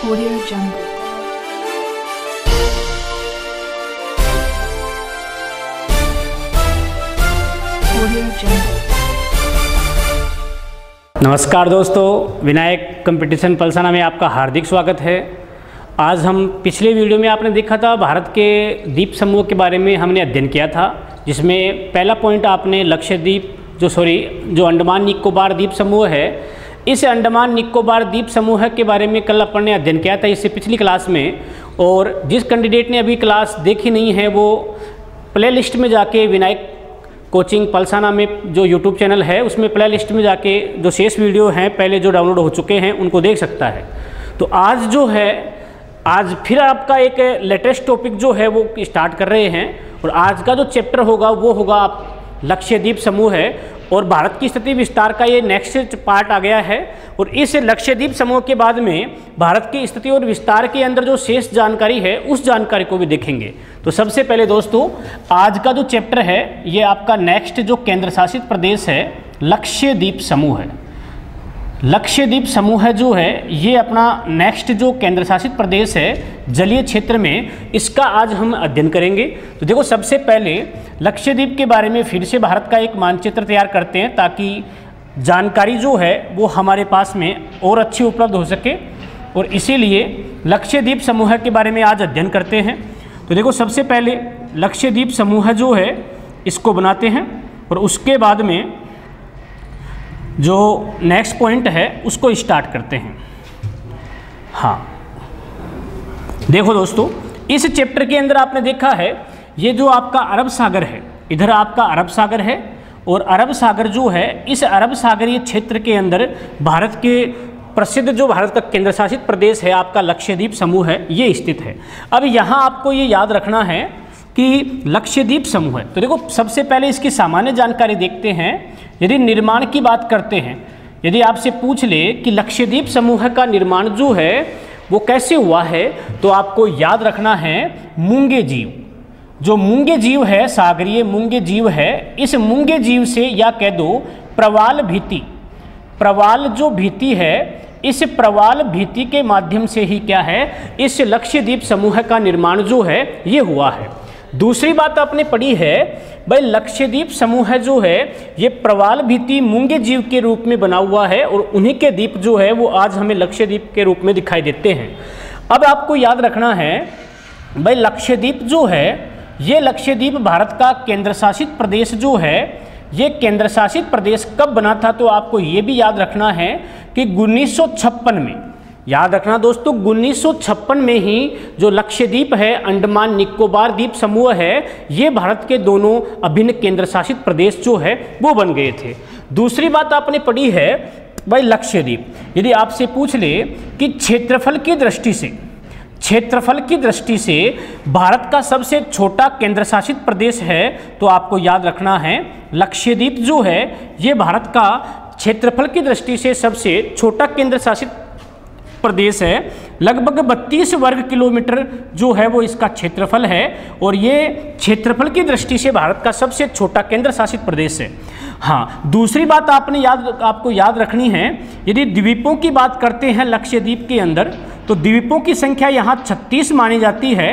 Audio Jungle. Audio Jungle. नमस्कार दोस्तों, Vinayak competition Palsana में आपका हार्दिक स्वागत है। आज हम पिछले वीडियो में आपने देखा था भारत के द्वीप समूह के बारे में हमने अध्ययन किया था, जिसमें पहला पॉइंट आपने लक्षद्वीप जो अंडमान निकोबार द्वीप समूह है, इस अंडमान निकोबार द्वीप समूह के बारे में कल अपन ने अध्ययन किया था इससे पिछली क्लास में। और जिस कैंडिडेट ने अभी क्लास देखी नहीं है वो प्ले लिस्ट में जाके विनायक कोचिंग पलसाना में जो यूट्यूब चैनल है उसमें प्ले लिस्ट में जाके जो शेष वीडियो हैं पहले जो डाउनलोड हो चुके हैं उनको देख सकता है। तो आज फिर आपका एक लेटेस्ट टॉपिक जो है वो स्टार्ट कर रहे हैं और आज का जो चैप्टर होगा वो होगा आप लक्षद्वीप समूह है और भारत की स्थिति विस्तार का ये नेक्स्ट पार्ट आ गया है। और इस लक्षद्वीप समूह के बाद में भारत की स्थिति और विस्तार के अंदर जो शेष जानकारी है उस जानकारी को भी देखेंगे। तो सबसे पहले दोस्तों आज का जो चैप्टर है ये आपका नेक्स्ट जो केंद्र शासित प्रदेश है लक्षद्वीप समूह है। लक्षद्वीप समूह जो है ये अपना नेक्स्ट जो केंद्र शासित प्रदेश है जलीय क्षेत्र में, इसका आज हम अध्ययन करेंगे। तो देखो सबसे पहले लक्षद्वीप के बारे में फिर से भारत का एक मानचित्र तैयार करते हैं ताकि जानकारी जो है वो हमारे पास में और अच्छी उपलब्ध हो सके, और इसीलिए लक्षद्वीप समूह के बारे में आज अध्ययन करते हैं। तो देखो सबसे पहले लक्षद्वीप समूह जो है इसको बनाते हैं और उसके बाद में जो नेक्स्ट पॉइंट है उसको स्टार्ट करते हैं। हाँ देखो दोस्तों, इस चैप्टर के अंदर आपने देखा है ये जो आपका अरब सागर है, इधर आपका अरब सागर है और अरब सागर जो है इस अरब सागरीय क्षेत्र के अंदर भारत के प्रसिद्ध जो भारत का केंद्र शासित प्रदेश है आपका लक्षद्वीप समूह है ये स्थित है। अब यहाँ आपको ये याद रखना है कि लक्षद्वीप समूह है। तो देखो सबसे पहले इसकी सामान्य जानकारी देखते हैं। यदि निर्माण की बात करते हैं, यदि आपसे पूछ ले कि लक्षद्वीप समूह का निर्माण जो है वो कैसे हुआ है, तो आपको याद रखना है मूंगे जीव, जो मूंगे जीव है सागरीय मूंगे जीव है, इस मूंगे जीव से या कह दो प्रवाल भीति, प्रवाल जो भीति है इस प्रवाल भीति के माध्यम से ही क्या है इस लक्षद्वीप समूह का निर्माण जो है ये हुआ है। दूसरी बात आपने पढ़ी है भाई लक्षद्वीप समूह जो है ये प्रवाल भीति मूंगे जीव के रूप में बना हुआ है और उन्हीं के द्वीप जो है वो आज हमें लक्षद्वीप के रूप में दिखाई देते हैं। अब आपको याद रखना है भाई लक्षद्वीप जो है ये लक्षद्वीप भारत का केंद्र शासित प्रदेश जो है ये केंद्र शासित प्रदेश कब बना था, तो आपको ये भी याद रखना है कि 1956 में, याद रखना दोस्तों 1956 में ही जो लक्षद्वीप है अंडमान निकोबार द्वीप समूह है ये भारत के दोनों अभिन्न केंद्र शासित प्रदेश जो है वो बन गए थे। दूसरी बात आपने पढ़ी है भाई लक्षद्वीप, यदि आपसे पूछ ले कि क्षेत्रफल की दृष्टि से भारत का सबसे छोटा केंद्र शासित प्रदेश है, तो आपको याद रखना है लक्षद्वीप जो है ये भारत का क्षेत्रफल की दृष्टि से सबसे छोटा केंद्र शासित प्रदेश है। लगभग 32 वर्ग किलोमीटर जो है वो इसका क्षेत्रफल है और ये क्षेत्रफल की दृष्टि से भारत का सबसे छोटा केंद्र शासित प्रदेश है। हाँ दूसरी बात आपको याद रखनी है, यदि द्वीपों की बात करते हैं लक्षद्वीप के अंदर तो द्वीपों की संख्या यहाँ 36 मानी जाती है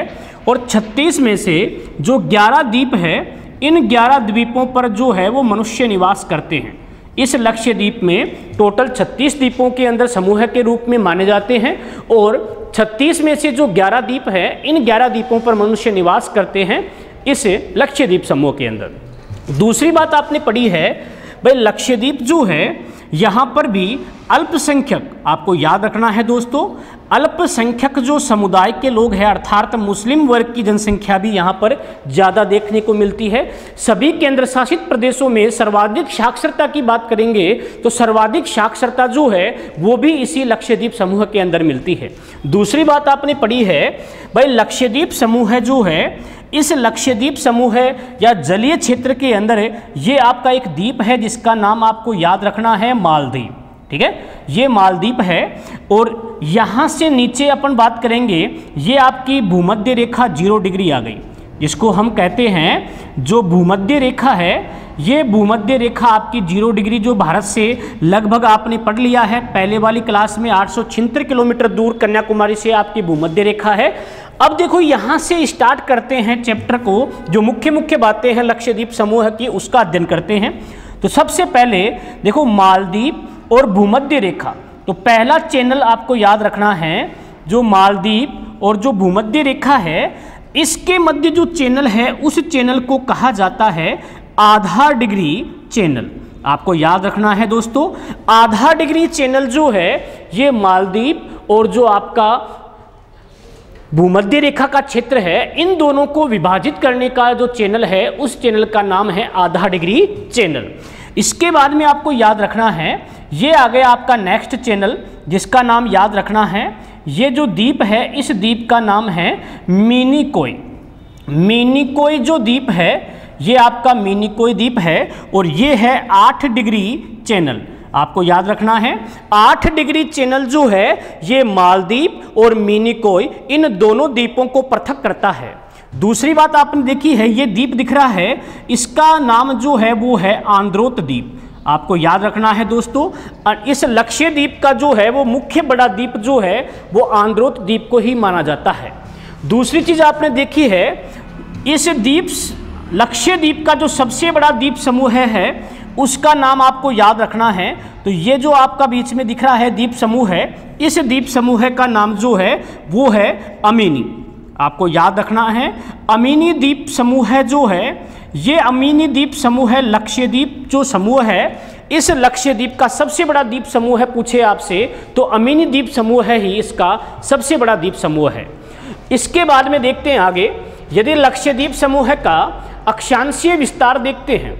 और 36 में से जो 11 द्वीप है इन 11 द्वीपों पर जो है वो मनुष्य निवास करते हैं। इस लक्षद्वीप में टोटल 36 द्वीपों के अंदर समूह के रूप में माने जाते हैं और 36 में से जो 11 द्वीप है इन 11 द्वीपों पर मनुष्य निवास करते हैं इस लक्षद्वीप समूह के अंदर। दूसरी बात आपने पढ़ी है भाई लक्षद्वीप जो है यहाँ पर भी अल्पसंख्यक, आपको याद रखना है दोस्तों, अल्पसंख्यक जो समुदाय के लोग हैं अर्थात मुस्लिम वर्ग की जनसंख्या भी यहाँ पर ज़्यादा देखने को मिलती है। सभी केंद्र शासित प्रदेशों में सर्वाधिक साक्षरता की बात करेंगे तो सर्वाधिक साक्षरता जो है वो भी इसी लक्षद्वीप समूह के अंदर मिलती है। दूसरी बात आपने पढ़ी है भाई लक्षद्वीप समूह जो है इस लक्षद्वीप समूह या जलीय क्षेत्र के अंदर ये आपका एक द्वीप है जिसका नाम आपको याद रखना है मालदीव। ठीक है, ये मालदीव है और यहाँ से नीचे अपन बात करेंगे ये आपकी भूमध्य रेखा 0 डिग्री आ गई, जिसको हम कहते हैं जो भूमध्य रेखा है ये भूमध्य रेखा आपकी 0 डिग्री जो भारत से लगभग आपने पढ़ लिया है पहले वाली क्लास में, 876 किलोमीटर दूर कन्याकुमारी से आपकी भूमध्य रेखा है। अब देखो यहाँ से स्टार्ट करते हैं चैप्टर को, जो मुख्य मुख्य बातें हैं लक्षद्वीप समूह की उसका अध्ययन करते हैं। तो सबसे पहले देखो मालदीव और भूमध्य रेखा, तो पहला चैनल आपको याद रखना है, जो मालदीव और जो भूमध्य रेखा है इसके मध्य जो चैनल है उस चैनल को कहा जाता है आधा डिग्री चैनल। आपको याद रखना है दोस्तों, आधा डिग्री चैनल जो है ये मालदीव और जो आपका भूमध्य रेखा का क्षेत्र है इन दोनों को विभाजित करने का जो चैनल है उस चैनल का नाम है आधा डिग्री चैनल। इसके बाद में आपको याद रखना है, ये आ गया आपका नेक्स्ट चैनल जिसका नाम याद रखना है, ये जो द्वीप है इस द्वीप का नाम है मिनिकोय। मिनिकोय जो द्वीप है ये आपका मिनिकोय द्वीप है और ये है 8 डिग्री चैनल। आपको याद रखना है 8 डिग्री चैनल जो है ये मालदीव और मिनिकोय इन दोनों द्वीपों को पृथक करता है। दूसरी बात आपने देखी है, ये द्वीप दिख रहा है इसका नाम जो है वो है आंद्रोत द्वीप। आपको याद रखना है दोस्तों, इस लक्षद्वीप का जो है वो मुख्य बड़ा द्वीप जो है वो आंद्रोत द्वीप को ही माना जाता है। दूसरी चीज आपने देखी है, इस द्वीप लक्षद्वीप का जो सबसे बड़ा द्वीप समूह है उसका नाम आपको याद रखना है। तो ये जो आपका बीच में दिख रहा है द्वीप समूह है, इस द्वीप समूह का नाम जो है वो है अमीनी। आपको याद रखना है अमीनी द्वीप समूह जो है ये अमीनी द्वीप समूह है लक्षद्वीप जो समूह है, इस लक्षद्वीप का सबसे बड़ा द्वीप समूह है पूछे आपसे तो अमीनी द्वीप समूह ही इसका सबसे बड़ा द्वीप समूह है। इसके बाद में देखते हैं आगे, यदि लक्षद्वीप समूह का अक्षांशीय विस्तार देखते हैं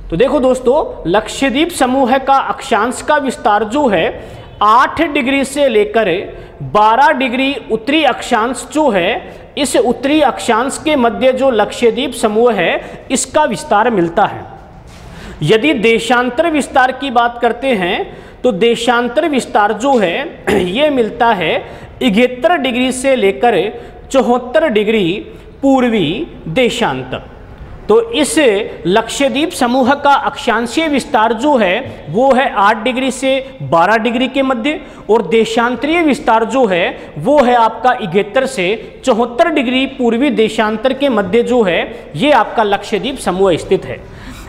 तो देखो दोस्तों लक्षद्वीप समूह का अक्षांश का विस्तार जो है 8 डिग्री से लेकर 12 डिग्री उत्तरी अक्षांश जो है, इस उत्तरी अक्षांश के मध्य जो लक्षद्वीप समूह है इसका विस्तार मिलता है। यदि देशांतर विस्तार की बात करते हैं तो देशांतर विस्तार जो है ये मिलता है 71 डिग्री से लेकर 74 डिग्री पूर्वी देशांतर। तो इस लक्षद्वीप समूह का अक्षांशीय विस्तार जो है वो है 8 डिग्री से 12 डिग्री के मध्य और देशांतरीय विस्तार जो है वो है आपका 71 से 74 डिग्री पूर्वी देशांतर के मध्य जो है ये आपका लक्षद्वीप समूह स्थित है।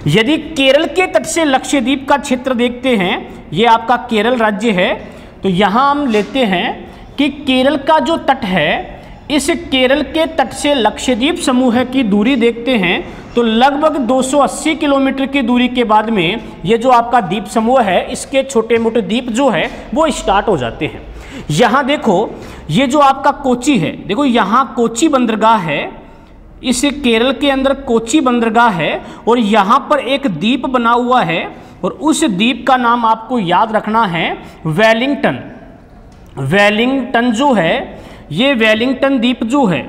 यदि केरल के तट से लक्षद्वीप का क्षेत्र देखते हैं, ये आपका केरल राज्य है, तो यहाँ हम लेते हैं कि केरल का जो तट है इस केरल के तट से लक्षद्वीप समूह की दूरी देखते हैं तो लगभग 280 किलोमीटर की दूरी के बाद में ये जो आपका द्वीप समूह है इसके छोटे मोटे द्वीप जो है वो स्टार्ट हो जाते हैं। यहाँ देखो ये जो आपका कोची है, देखो यहाँ कोची बंदरगाह है, इस केरल के अंदर कोची बंदरगाह है और यहाँ पर एक द्वीप बना हुआ है और उस द्वीप का नाम आपको याद रखना है वेलिंगटन। वेलिंगटन जो है ये वेलिंगटन द्वीप जो है,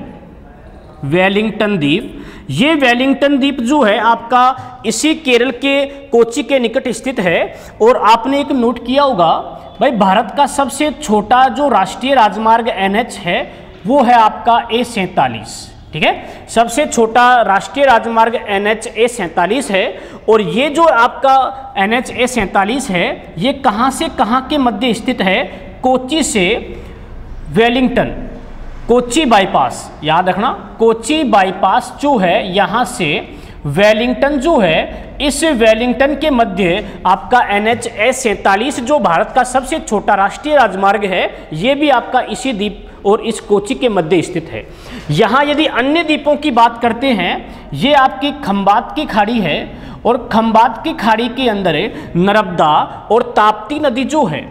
वेलिंगटन द्वीप, ये वेलिंगटन द्वीप जो है आपका इसी केरल के कोची के निकट स्थित है। और आपने एक नोट किया होगा भाई, भारत का सबसे छोटा जो राष्ट्रीय राजमार्ग NH है वो है आपका A47, ठीक है, सबसे छोटा राष्ट्रीय राजमार्ग NH A47 है। और ये जो आपका NH A47 है ये कहाँ से कहाँ के मध्य स्थित है, कोची से वेलिंगटन, कोची बाईपास, याद रखना कोची बाईपास जो है यहाँ से वेलिंगटन जो है, इस वेलिंगटन के मध्य आपका NH A47 जो भारत का सबसे छोटा राष्ट्रीय राजमार्ग है ये भी आपका इसी द्वीप और इस कोची के मध्य स्थित है। यहाँ यदि अन्य द्वीपों की बात करते हैं, ये आपकी खंबात की खाड़ी है और खंबात की खाड़ी के अंदर नर्मदा और ताप्ती नदी जो है,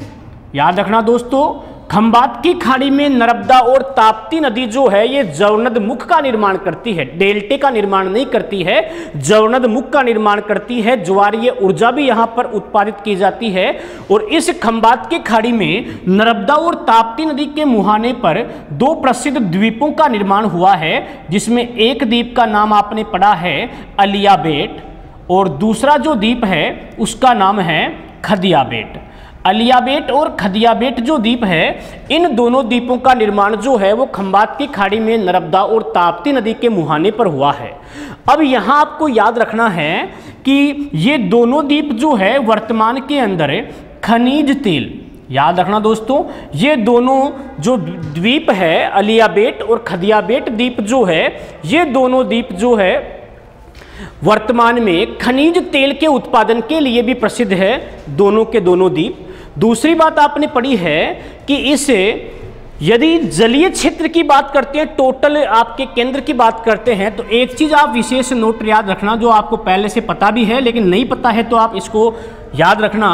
याद रखना दोस्तों खंबात की खाड़ी में नर्मदा और ताप्ती नदी जो है ये जवनद मुख का निर्माण करती है, डेल्टे का निर्माण नहीं करती है, जवनद मुख का निर्माण करती है। ज्वारीय ऊर्जा भी यहाँ पर उत्पादित की जाती है। और इस खंबात की खाड़ी में नर्मदा और ताप्ती नदी के मुहाने पर 2 प्रसिद्ध द्वीपों का निर्माण हुआ है, जिसमें एक द्वीप का नाम आपने पढ़ा है अलिया बेट और दूसरा जो द्वीप है उसका नाम है खदिया बेट। अलियाबेट और खदियाबेट जो द्वीप है, इन दोनों द्वीपों का निर्माण जो है वो खंबात की खाड़ी में नर्मदा और ताप्ती नदी के मुहाने पर हुआ है। अब यहाँ आपको याद रखना है कि ये दोनों द्वीप जो है वर्तमान के अंदर खनिज तेल, याद रखना दोस्तों, ये दोनों जो द्वीप है अलियाबेट और खदियाबेट द्वीप जो है, ये दोनों द्वीप जो है वर्तमान में खनिज तेल के उत्पादन के लिए भी प्रसिद्ध है, दोनों के दोनों द्वीप। दूसरी बात आपने पढ़ी है कि इसे यदि जलीय क्षेत्र की बात करते हैं, टोटल आपके केंद्र की बात करते हैं, तो एक चीज़ आप विशेष नोट याद रखना जो आपको पहले से पता भी है लेकिन नहीं पता है तो आप इसको याद रखना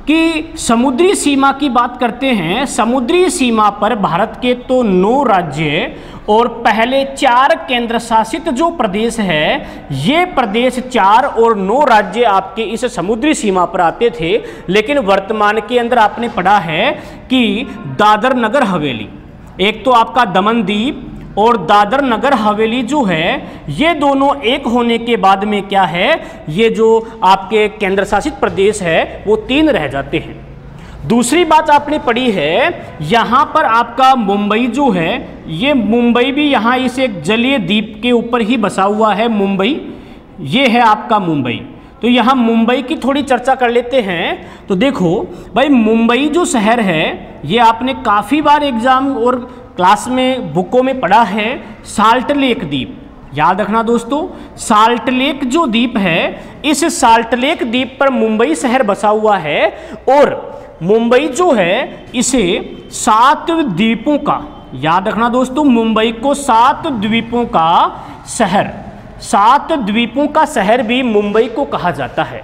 कि समुद्री सीमा की बात करते हैं, समुद्री सीमा पर भारत के तो 9 राज्य और पहले 4 केंद्र शासित जो प्रदेश है, ये प्रदेश 4 और 9 राज्य आपके इस समुद्री सीमा पर आते थे। लेकिन वर्तमान के अंदर आपने पढ़ा है कि दादर नगर हवेली, एक तो आपका दमन द्वीप और दादर नगर हवेली जो है, ये दोनों एक होने के बाद में क्या है, ये जो आपके केंद्र शासित प्रदेश है वो 3 रह जाते हैं। दूसरी बात आपने पढ़ी है, यहाँ पर आपका मुंबई जो है, ये मुंबई भी यहाँ इस एक जलीय द्वीप के ऊपर ही बसा हुआ है। मुंबई, ये है आपका मुंबई। तो यहाँ मुंबई की थोड़ी चर्चा कर लेते हैं। तो देखो भाई, मुंबई जो शहर है ये आपने काफ़ी बार एग्जाम और क्लास में बुकों में पढ़ा है। साल्ट लेक द्वीप, याद रखना दोस्तों, साल्ट लेक जो द्वीप है, इस साल्ट लेक द्वीप पर मुंबई शहर बसा हुआ है और मुंबई जो है इसे 7 द्वीपों का, याद रखना दोस्तों, मुंबई को 7 द्वीपों का शहर, 7 द्वीपों का शहर भी मुंबई को कहा जाता है।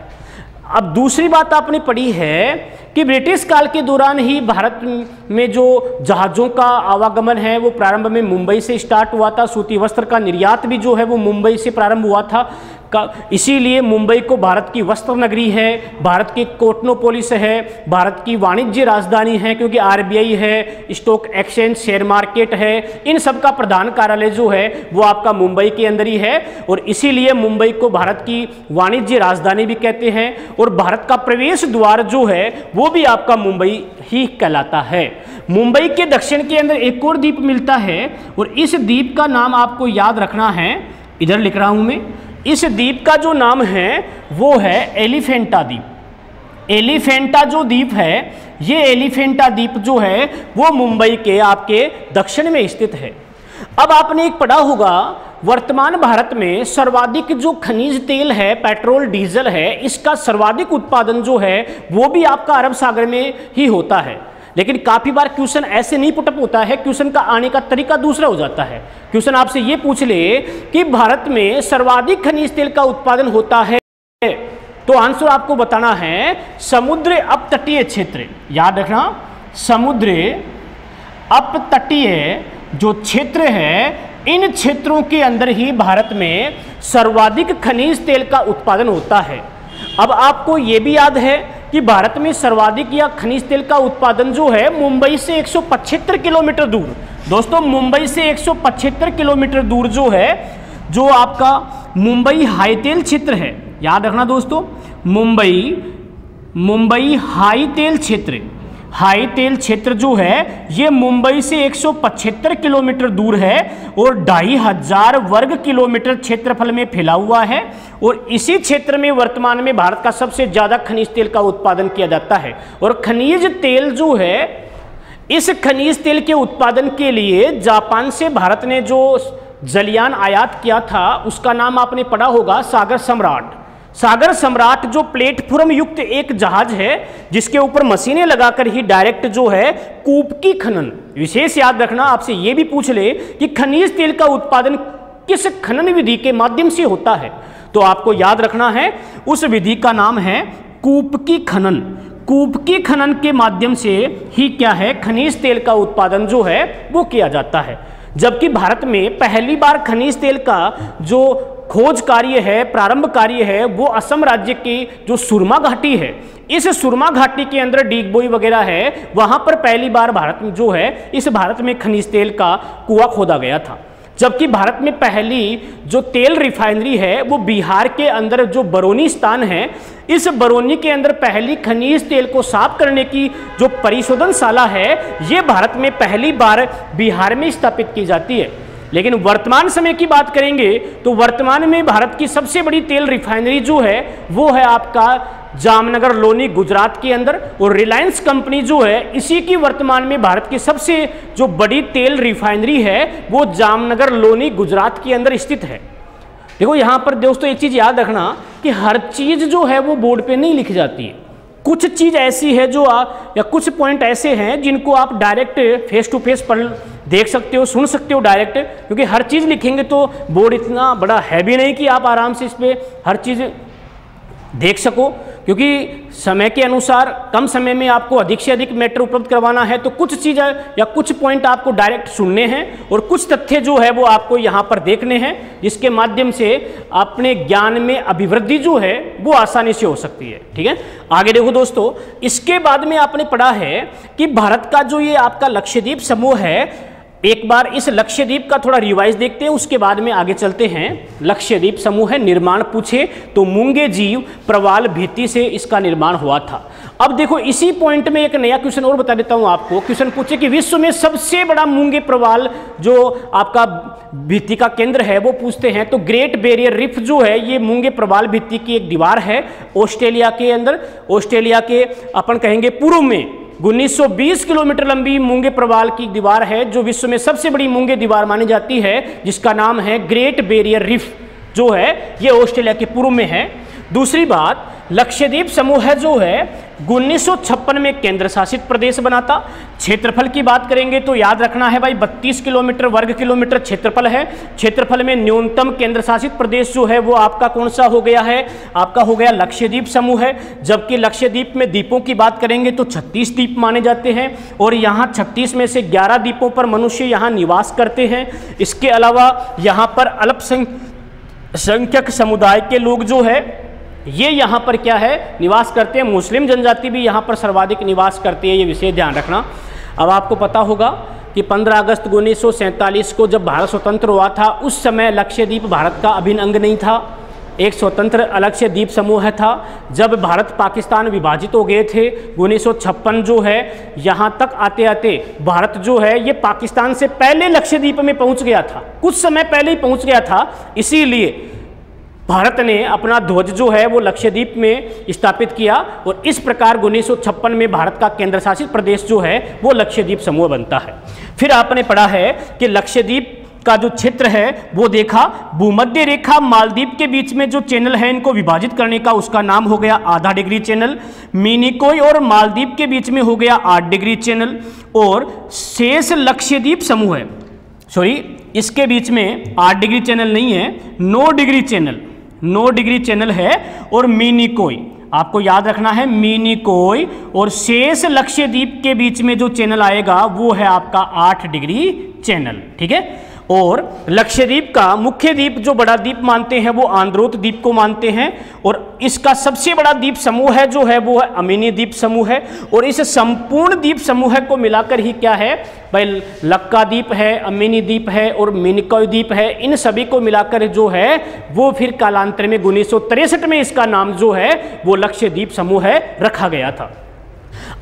अब दूसरी बात आपने पढ़ी है कि ब्रिटिश काल के दौरान ही भारत में जो जहाज़ों का आवागमन है वो प्रारंभ में मुंबई से स्टार्ट हुआ था। सूती वस्त्र का निर्यात भी जो है वो मुंबई से प्रारंभ हुआ था। इसीलिए मुंबई को भारत की वस्त्र नगरी है, भारत की कॉस्मोपोलिस है, भारत की वाणिज्य राजधानी है, क्योंकि आरबीआई है, स्टॉक एक्सचेंज, शेयर मार्केट है, इन सब का प्रधान कार्यालय जो है वो आपका मुंबई के अंदर ही है। और इसीलिए मुंबई को भारत की वाणिज्य राजधानी भी कहते हैं और भारत का प्रवेश द्वार जो है वो भी आपका मुंबई ही कहलाता है। मुंबई के दक्षिण के अंदर एक और द्वीप मिलता है और इस द्वीप का नाम आपको याद रखना है, इधर लिख रहा हूं मैं। इस द्वीप का जो नाम है वो है एलिफेंटा द्वीप। एलिफेंटा जो द्वीप है, ये एलिफेंटा द्वीप जो है वो मुंबई के आपके दक्षिण में स्थित है। अब आपने एक पढ़ा होगा, वर्तमान भारत में सर्वाधिक जो खनिज तेल है, पेट्रोल डीजल है, इसका सर्वाधिक उत्पादन जो है वो भी आपका अरब सागर में ही होता है। लेकिन काफ़ी बार क्वेश्चन ऐसे नहीं पुटअप होता है, क्वेश्चन का आने का तरीका दूसरा हो जाता है। क्वेश्चन आपसे ये पूछ ले कि भारत में सर्वाधिक खनिज तेल का उत्पादन होता है, तो आंसर आपको बताना है समुद्र अपतटीय क्षेत्र। याद रखना, समुद्र अपतटीय जो क्षेत्र है, इन क्षेत्रों के अंदर ही भारत में सर्वाधिक खनिज तेल का उत्पादन होता है। अब आपको ये भी याद है कि भारत में सर्वाधिक या खनिज तेल का उत्पादन जो है मुंबई से 175 किलोमीटर दूर, दोस्तों मुंबई से 175 किलोमीटर दूर जो है, जो आपका मुंबई हाई तेल क्षेत्र है। याद रखना दोस्तों, मुंबई हाई तेल क्षेत्र, हाई तेल क्षेत्र जो है ये मुंबई से 175 किलोमीटर दूर है और 2500 वर्ग किलोमीटर क्षेत्रफल में फैला हुआ है। और इसी क्षेत्र में वर्तमान में भारत का सबसे ज़्यादा खनिज तेल का उत्पादन किया जाता है। और खनिज तेल जो है, इस खनिज तेल के उत्पादन के लिए जापान से भारत ने जो जलयान आयात किया था उसका नाम आपने पढ़ा होगा, सागर सम्राट। सागर सम्राट जो प्लेटफॉर्म युक्त एक जहाज है जिसके ऊपर मशीनें लगाकर ही डायरेक्ट जो है कूप की खनन, विशेष याद रखना, आपसे ये भी पूछ ले कि खनिज तेल का उत्पादन किस खनन विधि के माध्यम से होता है, तो आपको याद रखना है उस विधि का नाम है कूप की खनन। कूप की खनन के माध्यम से ही क्या है, खनिज तेल का उत्पादन जो है वो किया जाता है। जबकि भारत में पहली बार खनिज तेल का जो खोज कार्य है, प्रारंभ कार्य है, वो असम राज्य की जो सुरमा घाटी है, इस सुरमा घाटी के अंदर डीगबोई वगैरह है, वहां पर पहली बार भारत में जो है, इस भारत में खनिज तेल का कुआं खोदा गया था। जबकि भारत में पहली जो तेल रिफाइनरी है वो बिहार के अंदर जो बरौनी स्थान है, इस बरौनी के अंदर पहली खनिज तेल को साफ करने की जो परिशोधनशाला है ये भारत में पहली बार बिहार में स्थापित की जाती है। लेकिन वर्तमान समय की बात करेंगे तो वर्तमान में भारत की सबसे बड़ी तेल रिफाइनरी जो है वो है आपका जामनगर लोनी गुजरात के अंदर, और रिलायंस कंपनी जो है इसी की वर्तमान में भारत की सबसे जो बड़ी तेल रिफाइनरी है वो जामनगर लोनी गुजरात के अंदर स्थित है। देखो यहाँ पर दोस्तों एक चीज़ याद रखना कि हर चीज़ जो है वो बोर्ड पे नहीं लिखी जाती है। कुछ चीज़ ऐसी है जो आप या कुछ पॉइंट ऐसे हैं जिनको आप डायरेक्ट फेस टू फेस पढ़ देख सकते हो, सुन सकते हो डायरेक्ट, क्योंकि हर चीज़ लिखेंगे तो बोर्ड इतना बड़ा है भी नहीं कि आप आराम से इस पर हर चीज़ देख सको, क्योंकि समय के अनुसार कम समय में आपको अधिक से अधिक मैटर उपलब्ध करवाना है। तो कुछ चीज़ें या कुछ पॉइंट आपको डायरेक्ट सुनने हैं और कुछ तथ्य जो है वो आपको यहाँ पर देखने हैं, जिसके माध्यम से अपने ज्ञान में अभिवृद्धि जो है वो आसानी से हो सकती है। ठीक है, आगे देखो दोस्तों, इसके बाद में आपने पढ़ा है कि भारत का जो ये आपका लक्षद्वीप समूह है, एक बार इस लक्षद्वीप का थोड़ा रिवाइज देखते हैं, उसके बाद में आगे चलते हैं। लक्षद्वीप समूह है, निर्माण पूछे तो मूंगे जीव प्रवाल भित्ति से इसका निर्माण हुआ था। अब देखो इसी पॉइंट में एक नया क्वेश्चन और बता देता हूं आपको। क्वेश्चन पूछे कि विश्व में सबसे बड़ा मूंगे प्रवाल जो आपका भित्ति का केंद्र है वो पूछते हैं, तो ग्रेट बैरियर रीफ जो है ये मूंगे प्रवाल भित्ति की एक दीवार है ऑस्ट्रेलिया के अंदर। ऑस्ट्रेलिया के अपन कहेंगे पूर्व में 1920 किलोमीटर लंबी मूंगे प्रवाल की दीवार है जो विश्व में सबसे बड़ी मूंगे दीवार मानी जाती है, जिसका नाम है ग्रेट बैरियर रीफ जो है ये ऑस्ट्रेलिया के पूर्व में है। दूसरी बात, लक्षद्वीप समूह जो है 1956 में केंद्र शासित प्रदेश बना था। क्षेत्रफल की बात करेंगे तो याद रखना है भाई 32 किलोमीटर वर्ग किलोमीटर क्षेत्रफल है। क्षेत्रफल में न्यूनतम केंद्र शासित प्रदेश जो है वो आपका कौन सा हो गया है, आपका हो गया लक्षद्वीप समूह है। जबकि लक्षद्वीप में द्वीपों की बात करेंगे तो 36 द्वीप माने जाते हैं और यहाँ 36 में से 11 द्वीपों पर मनुष्य यहाँ निवास करते हैं। इसके अलावा यहाँ पर अल्पसंख्यक समुदाय के लोग जो है ये यहाँ पर क्या है निवास करते हैं। मुस्लिम जनजाति भी यहाँ पर सर्वाधिक निवास करती है, ये विशेष ध्यान रखना। अब आपको पता होगा कि 15 अगस्त 1947 को जब भारत स्वतंत्र हुआ था उस समय लक्षद्वीप भारत का अभिन्न अंग नहीं था, एक स्वतंत्र अलग से द्वीप समूह था। जब भारत पाकिस्तान विभाजित हो गए थे 1956 जो है यहाँ तक आते आते भारत जो है ये पाकिस्तान से पहले लक्षद्वीप में पहुँच गया था, कुछ समय पहले ही पहुँच गया था। इसीलिए भारत ने अपना ध्वज जो है वो लक्षद्वीप में स्थापित किया और इस प्रकार 1956 में भारत का केंद्र शासित प्रदेश जो है वो लक्षद्वीप समूह बनता है। फिर आपने पढ़ा है कि लक्षद्वीप का जो क्षेत्र है वो देखा, भूमध्य रेखा मालदीव के बीच में जो चैनल है इनको विभाजित करने का उसका नाम हो गया आधा डिग्री चैनल। मिनिकोय और मालदीव के बीच में हो गया 8 डिग्री चैनल और शेष लक्षद्वीप समूह है, सॉरी इसके बीच में 8 डिग्री चैनल नहीं है, 9 डिग्री चैनल, 9 डिग्री चैनल है। और मिनिकोय आपको याद रखना है, मिनिकोय और शेष लक्षद्वीप के बीच में जो चैनल आएगा वो है आपका 8 डिग्री चैनल। ठीक है, और लक्षद्वीप का मुख्य द्वीप जो बड़ा द्वीप मानते हैं वो आंद्रोथ द्वीप को मानते हैं और इसका सबसे बड़ा द्वीप समूह है जो है वो है अमीनी द्वीप समूह है। और इस संपूर्ण द्वीप समूह को मिलाकर ही क्या है भाई लक्का द्वीप है, अमीनी द्वीप है और मिनिकोय द्वीप है। इन सभी को मिलाकर जो है वो फिर कालांतर में 1963 में इसका नाम जो है वो लक्षद्वीप समूह रखा गया था।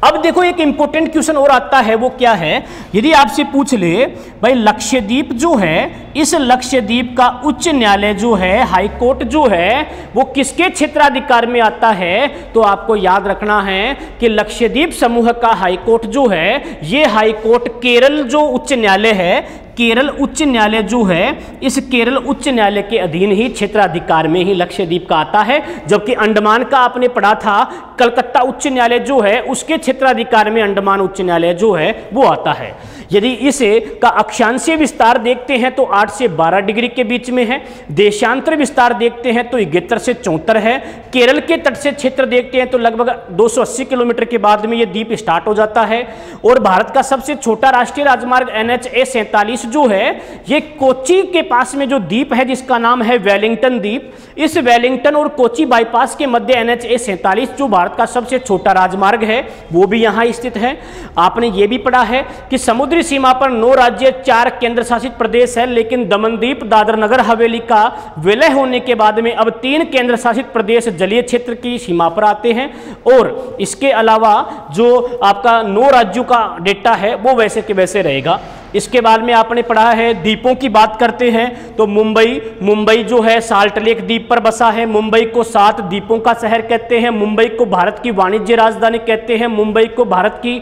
अब देखो एक इंपॉर्टेंट क्वेश्चन और आता है, वो क्या है, यदि आपसे पूछ ले भाई लक्षद्वीप जो है इस लक्षद्वीप का उच्च न्यायालय जो है हाई कोर्ट जो है वो किसके क्षेत्राधिकार में आता है, तो आपको याद रखना है कि लक्षद्वीप समूह का हाई कोर्ट जो है ये हाई कोर्ट केरल जो उच्च न्यायालय है, केरल उच्च न्यायालय जो है इस केरल उच्च न्यायालय के अधीन ही क्षेत्राधिकार में ही लक्षद्वीप का आता है। जबकि अंडमान का आपने पढ़ा था कलकत्ता उच्च न्यायालय जो है उसके क्षेत्राधिकार में अंडमान उच्च न्यायालय जो है वो आता है। यदि इसे का अक्षांशीय विस्तार देखते हैं तो 8 से 12 डिग्री के बीच में है। देशांतर विस्तार देखते हैं तो 71 से 74 है। केरल के तट से क्षेत्र देखते हैं तो लगभग 280 किलोमीटर के बाद में ये द्वीप स्टार्ट हो जाता है। और भारत का सबसे छोटा राष्ट्रीय राजमार्ग NH 47 जो है ये कोच्चि के पास में जो द्वीप है जिसका नाम है वेलिंगटन द्वीप। इस वेलिंगटन और कोच्चि बाईपास के मध्य NH 47 जो भारत का सबसे छोटा राजमार्ग है वो भी यहाँ स्थित है। आपने ये भी पढ़ा है कि समुद्री सीमा पर 9 राज्य 4 केंद्र शासित प्रदेश है, लेकिन दमनदीप दादर नगर हवेली का विलय होने के बाद में अब 3 केंद्र शासित प्रदेश जलीय क्षेत्र की सीमा पर आते हैं। और इसके अलावा जो आपका 9 राज्यों का डेटा है वो वैसे के वैसे रहेगा। इसके बाद में आपने पढ़ा है द्वीपों की बात करते हैं तो मुंबई जो है साल्ट लेक द्वीप पर बसा है। मुंबई को 7 द्वीपों का शहर कहते हैं। मुंबई को भारत की वाणिज्य राजधानी कहते हैं। मुंबई को भारत की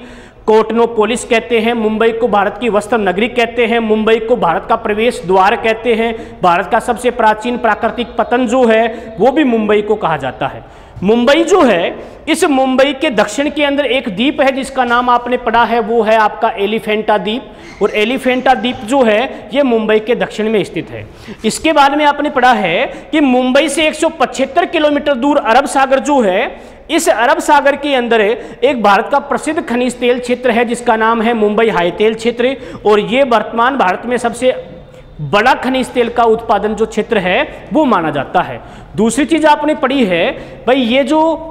कोटनोपोलिस कहते हैं। मुंबई को भारत की वस्त्र नगरी कहते हैं। मुंबई को भारत का प्रवेश द्वार कहते हैं। भारत का सबसे प्राचीन प्राकृतिक पतन जो है वो भी मुंबई को कहा जाता है। मुंबई जो है, इस मुंबई के दक्षिण के अंदर एक द्वीप है जिसका नाम आपने पढ़ा है, वो है आपका एलिफेंटा द्वीप। और एलिफेंटा द्वीप जो है ये मुंबई के दक्षिण में स्थित है। इसके बाद में आपने पढ़ा है कि मुंबई से 175 किलोमीटर दूर अरब सागर जो है, इस अरब सागर के अंदर एक भारत का प्रसिद्ध खनिज तेल क्षेत्र है जिसका नाम है मुंबई हाई तेल क्षेत्र। और ये वर्तमान भारत में सबसे बड़ा खनिज तेल का उत्पादन जो क्षेत्र है वो माना जाता है। दूसरी चीज आपने पढ़ी है भाई, ये जो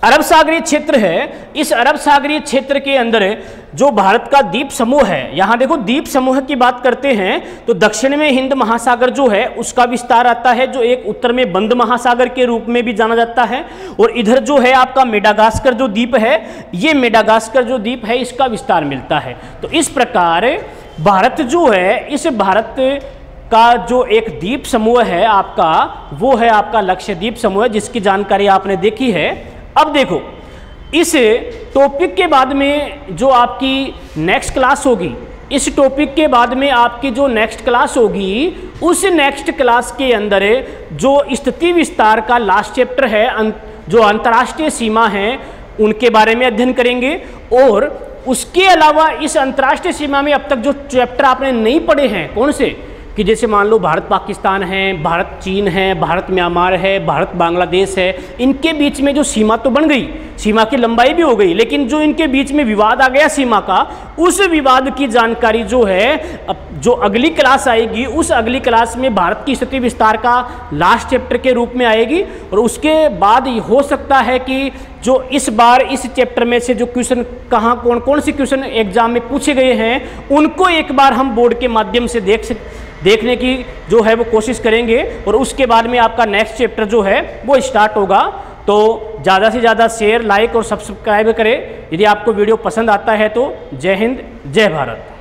अरब सागरीय क्षेत्र है, इस अरब सागरीय क्षेत्र के अंदर जो भारत का द्वीप समूह है, यहाँ देखो द्वीप समूह की बात करते हैं तो दक्षिण में हिंद महासागर जो है उसका विस्तार आता है, जो एक उत्तर में बंद महासागर के रूप में भी जाना जाता है। और इधर जो है आपका मेडागास्कर जो द्वीप है, ये मेडागास्कर जो द्वीप है इसका विस्तार मिलता है। तो इस प्रकार भारत जो है, इस भारत का जो एक द्वीप समूह है आपका, वो है आपका लक्षद्वीप समूह जिसकी जानकारी आपने देखी है। अब देखो इस टॉपिक के बाद में जो आपकी नेक्स्ट क्लास होगी, इस टॉपिक के बाद में आपकी जो नेक्स्ट क्लास होगी, उस नेक्स्ट क्लास के अंदर जो स्थिति विस्तार का लास्ट चैप्टर है, जो अंतर्राष्ट्रीय सीमा है उनके बारे में अध्ययन करेंगे। और उसके अलावा इस अंतर्राष्ट्रीय सीमा में अब तक जो चैप्टर आपने नहीं पढ़े हैं, कौन से, कि जैसे मान लो भारत पाकिस्तान है, भारत चीन है, भारत म्यांमार है, भारत बांग्लादेश है, इनके बीच में जो सीमा तो बन गई, सीमा की लंबाई भी हो गई, लेकिन जो इनके बीच में विवाद आ गया सीमा का, उस विवाद की जानकारी जो है जो अगली क्लास आएगी, उस अगली क्लास में भारत की स्थिति विस्तार का लास्ट चैप्टर के रूप में आएगी। और उसके बाद हो सकता है कि जो इस बार इस चैप्टर में से जो क्वेश्चन कहाँ कौन से क्वेश्चन एग्जाम में पूछे गए हैं उनको एक बार हम बोर्ड के माध्यम से देखने की जो है वो कोशिश करेंगे। और उसके बाद में आपका नेक्स्ट चैप्टर जो है वो स्टार्ट होगा। तो ज़्यादा से ज़्यादा शेयर, लाइक और सब्सक्राइब करें। यदि आपको वीडियो पसंद आता है तो जय हिंद, जय भारत।